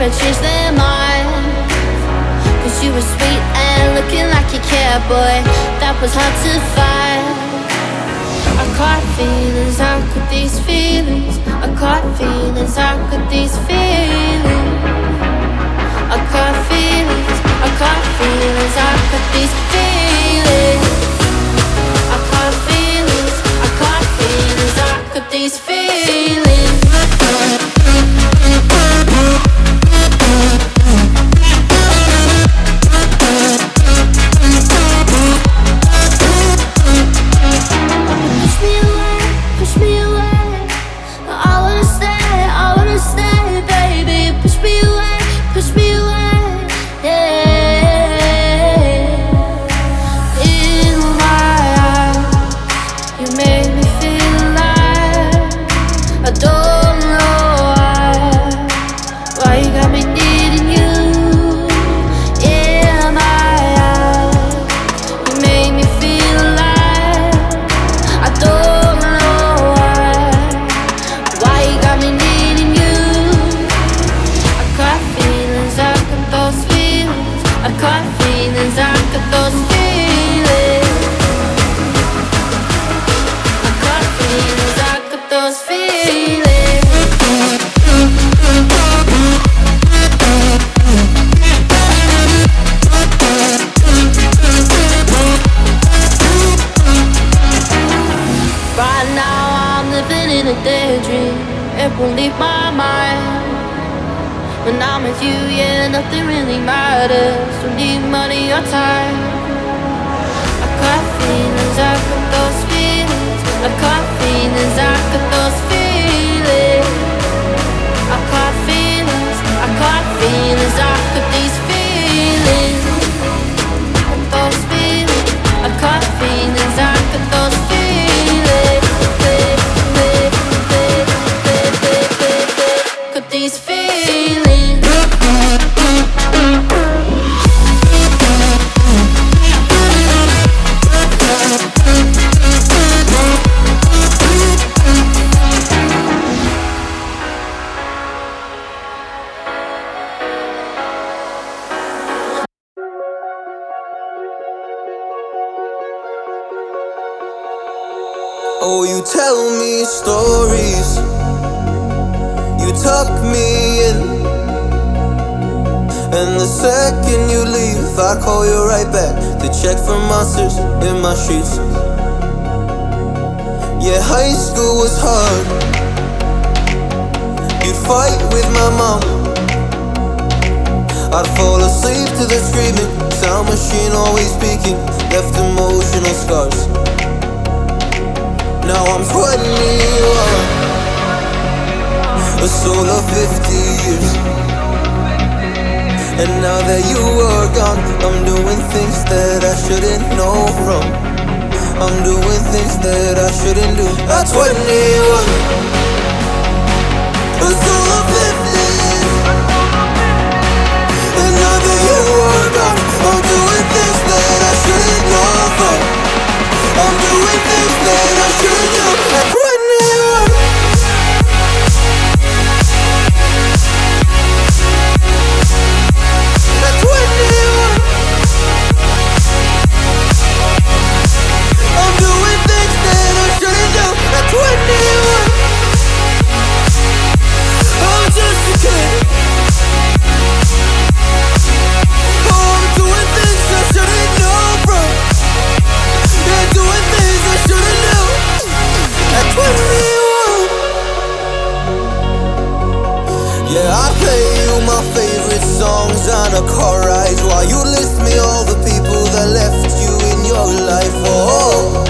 to change their mind. Cause you were sweet and looking like you cared, boy, that was hard to find. I caught feelings, how could these feelings? I caught feelings, how could these feelings? I caught feelings, I caught feelings, how could these feelings? I caught feelings, I caught feelings, how could these feelings? Push me away, I wanna stay, baby. Push me away, yeah. In my eyes, you made me feel alive. I don't know why you got me needing you. In my eyes, you made me feel alive. I don't. I caught feelings, I got those feelings. I caught feelings, I got those feelings. Right now I'm living in a daydream. It won't leave my mind. When I'm with you, yeah, nothing really matters. Don't need money or time. I caught feelings, I got those feelings. I caught feelings, I got those feelings. I caught feelings, I caught feelings, I got these feelings. Those feelings, I caught feelings, I got those feelings. Got these feelings. Oh, you tell me stories, you tuck me in, and the second you leave, I call you right back to check for monsters in my sheets. Yeah, high school was hard. You'd fight with my mom, I'd fall asleep to the screaming, sound machine always speaking, left emotional scars. Now I'm 21, a soul of 50 years. And now that you are gone, I'm doing things that I shouldn't know from. I'm doing things that I shouldn't do. At 21, a soul of 50 years. And now that you are gone, I'm doing things that I shouldn't know from. I'm doing things that I shouldn't do. At 21. At 21. I'm doing things that I shouldn't do. At 21. I'm just a kid. Oh, I'm doing things I shouldn't know from. Yeah, doing things I shouldn't do. At 21. Yeah, I play you my favorite songs on a car ride while you list me all the people that left you in your life. Oh,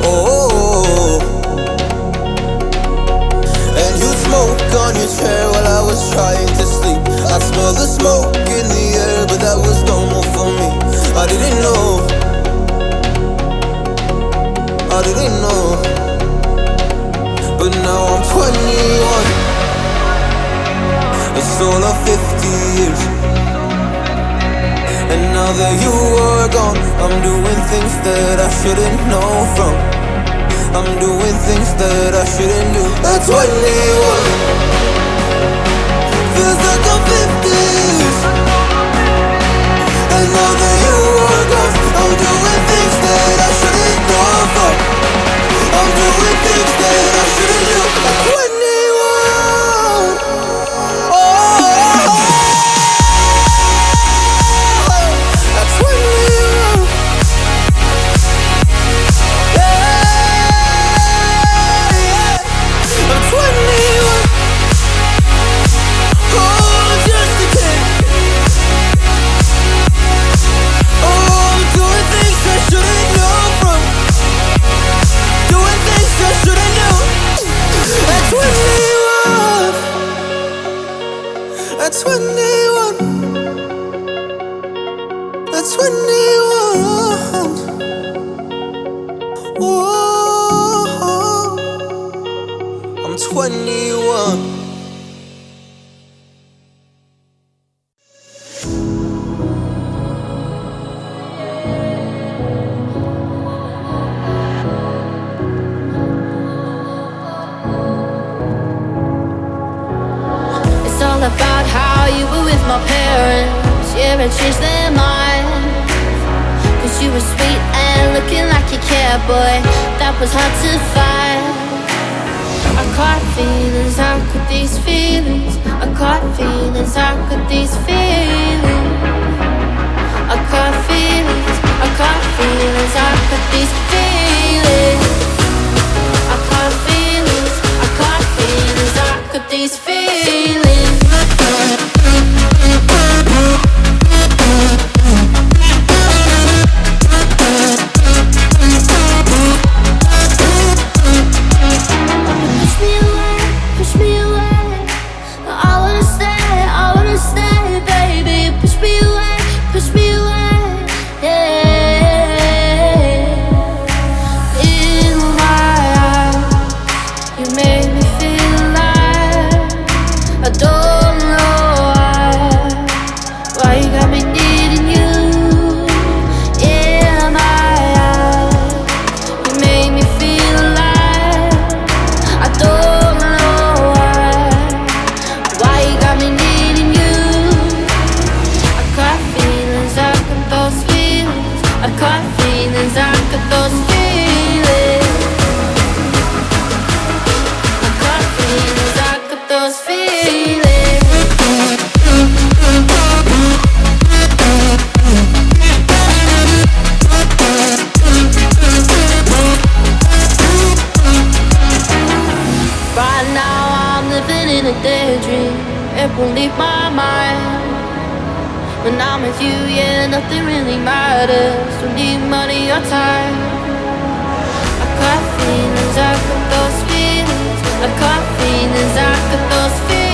oh. And you smoke on your chair while I was trying to sleep. I smell the smoke in the air, but that was normal for me. I didn't know, I didn't know. But now I'm 21, a soul of 50 years. And now that you are gone, I'm doing things that I shouldn't know from. I'm doing things that I shouldn't do. At 21. Feels like I'm 50. And now that you are gone, I'm doing things that I shouldn't go for. I'm doing things that I shouldn't do. At 21. Oh, at 21. Yeah, I'm 21. Oh, just a kid. Oh, I'm doing things I shouldn't know from. Doing things I shouldn't know. At 21. At 21. At 21. Oh, I'm 21. It's all about how you were with my parents. Yeah, I changed their mind. Cause you were sweet and looking like you cared, boy. That was hard to find. I caught feelings, how could these feelings? I caught feelings, how could these feelings? I caught feelings, I caught feelings, how could these feelings? I caught feelings, I caught feelings, how could these feelings? Push me away, I wanna stay, baby. Push me away, yeah. In my eyes, you made me feel alive. I don't know why you got me needing you. In my eyes, you made me feel alive. I don't know why you got me needing you. I caught feelings, I got those feelings. I caught feelings, I got those feelings. I caught feelings, I got those feelings. Right now I'm living in a daydream. It won't leave my mind. When I'm with you, yeah, nothing really matters. Don't need money or time. I got feelings, I got those feelings. I got feelings, I got those feelings.